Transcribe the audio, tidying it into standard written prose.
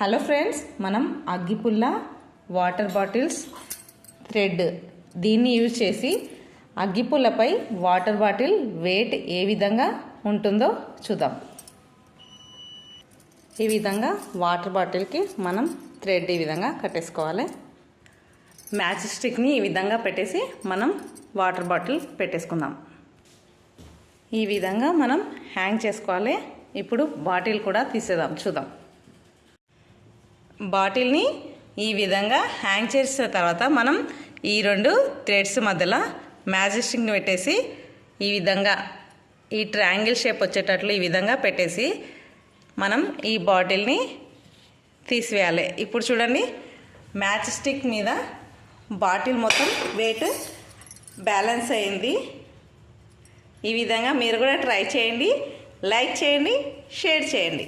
Hello friends, మనం అగ్గిపుల్ల, water bottles, thread దీన్ని యూజ్ చేసి అగ్గిపుల్లపై వాటర్ బాటిల్ వెయిట్ ఏ విధంగా ఉంటుందో చూద్దాం. ఈ విధంగా వాటర్ బాటిల్కి మనం థ్రెడ్ ఈ విధంగా కట్టేసుకోవాలి. మ్యాచ్ స్టిక్ని ఈ విధంగా పెట్టేసి మనం వాటర్ బాటిల్ పెట్టేసుకుందాం. ఈ విధంగా మనం హ్యాంగ్ చేసుకోవాలి. ఇప్పుడు బాటిల్ కూడా తీసేద్దాం, చూద్దాం. బాటిల్ని ఈ విధంగా హ్యాంగ్ చేసిన తర్వాత మనం ఈ రెండు థ్రెడ్స్ మధ్యలో మ్యాజిక్ స్టిక్ని పెట్టేసి ఈ విధంగా ఈ ట్రయాంగిల్ షేప్ వచ్చేటట్లు ఈ విధంగా పెట్టేసి మనం ఈ బాటిల్ని తీసివేయాలి. ఇప్పుడు చూడండి, మ్యాచ్ స్టిక్ మీద బాటిల్ మొత్తం వెయిట్ బ్యాలెన్స్ అయింది. ఈ విధంగా మీరు కూడా ట్రై చేయండి, లైక్ చేయండి, షేర్ చేయండి.